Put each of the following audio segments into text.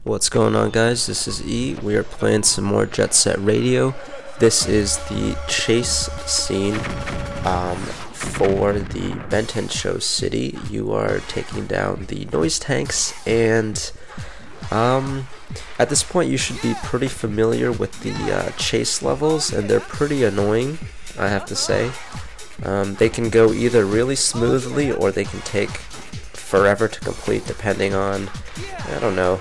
What's going on, guys? This is E. We are playing some more Jet Set Radio. This is the chase scene for the Ben Show City. You are taking down the noise tanks, and at this point you should be pretty familiar with the chase levels, and they're pretty annoying, I have to say. They can go either really smoothly or they can take forever to complete, depending on, I don't know,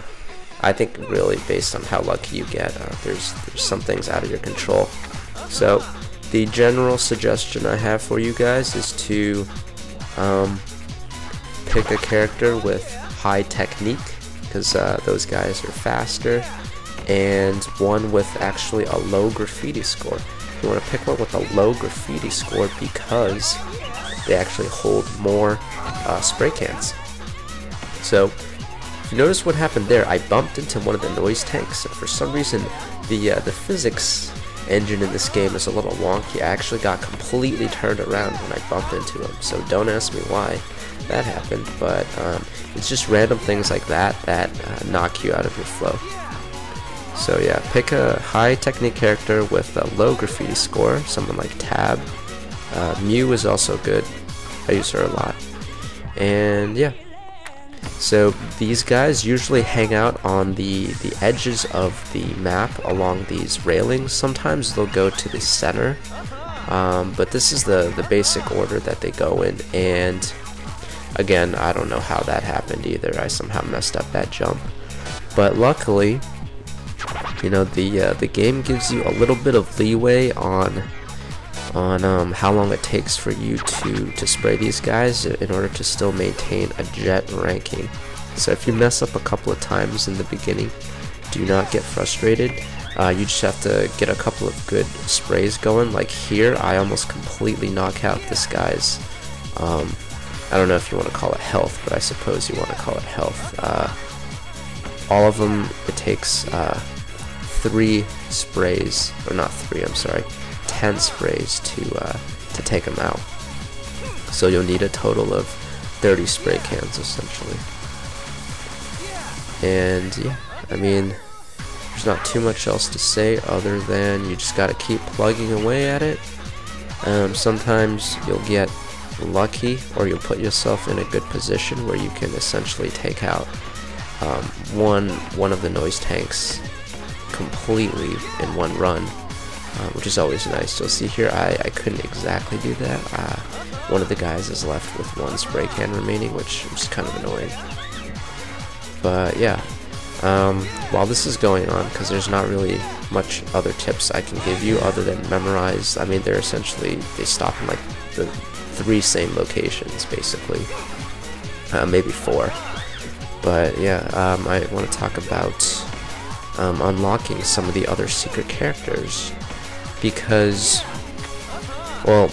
I think really based on how lucky you get. There's some things out of your control. So the general suggestion I have for you guys is to pick a character with high technique, because those guys are faster, and one with actually a low graffiti score. You want to pick one with a low graffiti score because they actually hold more spray cans. So you notice what happened there. I bumped into one of the noise tanks, and for some reason the physics engine in this game is a little wonky. I actually got completely turned around when I bumped into him, so don't ask me why that happened, but it's just random things like that that knock you out of your flow. So yeah, pick a high technique character with a low graffiti score, someone like Tab. Mew is also good, I use her a lot. And yeah, so these guys usually hang out on the edges of the map along these railings. Sometimes they'll go to the center, but this is the basic order that they go in, and again, I don't know how that happened either. I somehow messed up that jump, but luckily, you know, the game gives you a little bit of leeway on how long it takes for you to spray these guys in order to still maintain a jet ranking. So if you mess up a couple of times in the beginning, do not get frustrated. You just have to get a couple of good sprays going. Like here, I almost completely knock out this guy's, I don't know if you want to call it health, but I suppose you want to call it health. All of them, it takes 3 sprays, or not 3, I'm sorry, 10 sprays to take them out. So you'll need a total of 30 spray cans essentially. And yeah, I mean, there's not too much else to say other than you just gotta keep plugging away at it. Sometimes you'll get lucky, or you'll put yourself in a good position where you can essentially take out one of the noise tanks completely in one run, which is always nice. You'll see here I couldn't exactly do that. One of the guys is left with 1 spray can remaining, which is kind of annoying. But yeah, while this is going on, because there's not really much other tips I can give you other than memorize. I mean, they stop in like the 3 same locations basically, maybe 4. But yeah, I want to talk about unlocking some of the other secret characters, because, well,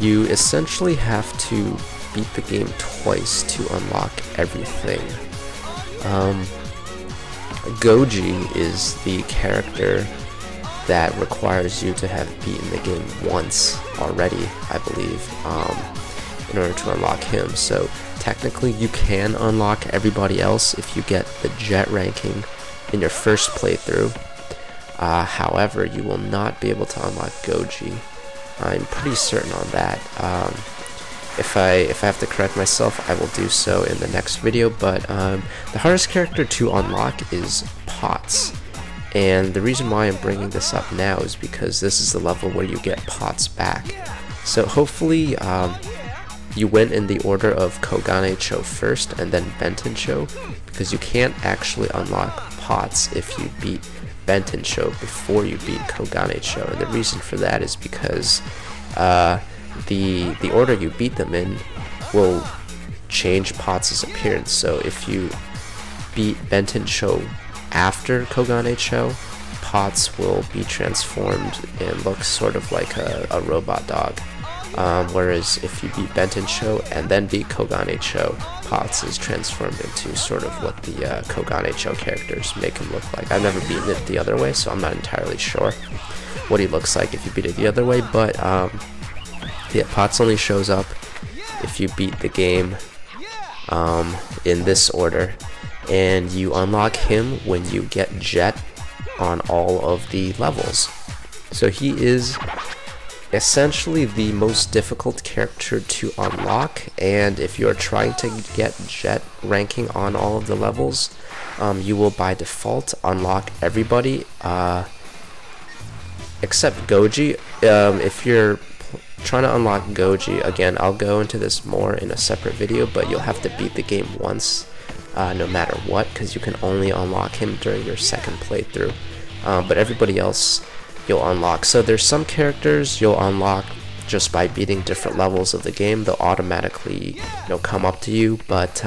you essentially have to beat the game twice to unlock everything. Goji is the character that requires you to have beaten the game once already, I believe, in order to unlock him. So technically you can unlock everybody else if you get the jet ranking in your first playthrough. However, you will not be able to unlock Goji. I'm pretty certain on that. If I have to correct myself, I will do so in the next video, but the hardest character to unlock is Pots. And the reason why I'm bringing this up now is because this is the level where you get Pots back. So hopefully you went in the order of Kogane Cho first and then Benten Cho, because you can't actually unlock Pots if you beat Benten Cho before you beat Kogane Cho. And the reason for that is because the order you beat them in will change Potts' appearance. So if you beat Benten Cho after Kogane Cho, Pots will be transformed and look sort of like a robot dog. Whereas if you beat Benten Cho and then beat Kogane Cho, Pots is transformed into sort of what the Kogane Cho characters make him look like. I've never beaten it the other way, so I'm not entirely sure what he looks like if you beat it the other way, but yeah, Pots only shows up if you beat the game in this order. and you unlock him when you get Jet on all of the levels. So he is essentially the most difficult character to unlock, and if you're trying to get Jet ranking on all of the levels, you will by default unlock everybody except Goji. If you're trying to unlock Goji, again, I'll go into this more in a separate video, but you'll have to beat the game once no matter what, because you can only unlock him during your second playthrough. But everybody else you'll unlock. So there's some characters you'll unlock just by beating different levels of the game. They'll automatically come up to you, but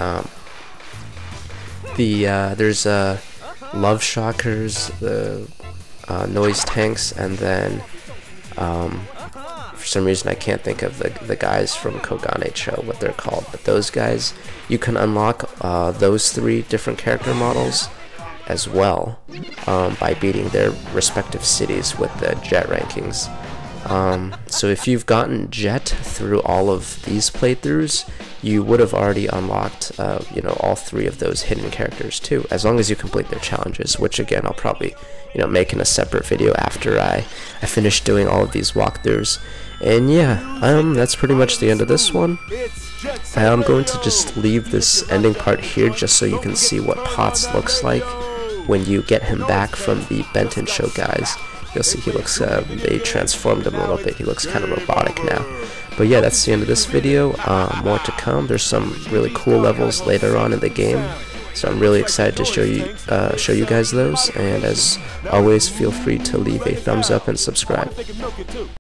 there's Love Shockers, the Noise Tanks, and then for some reason I can't think of the guys from Kogane Cho, what they're called, but those guys, you can unlock those 3 different character models as well by beating their respective cities with the Jet rankings. So if you've gotten Jet through all of these playthroughs, you would have already unlocked all 3 of those hidden characters too, as long as you complete their challenges, which again I'll probably make in a separate video after I finish doing all of these walkthroughs. And yeah, that's pretty much the end of this one. I'm going to just leave this ending part here just so you can see what Potts looks like when you get him back from the Benton Show guys. You'll see he looks, they transformed him a little bit, he looks kind of robotic now. But yeah, that's the end of this video. More to come. There's some really cool levels later on in the game, so I'm really excited to show you guys those, and as always, feel free to leave a thumbs up and subscribe.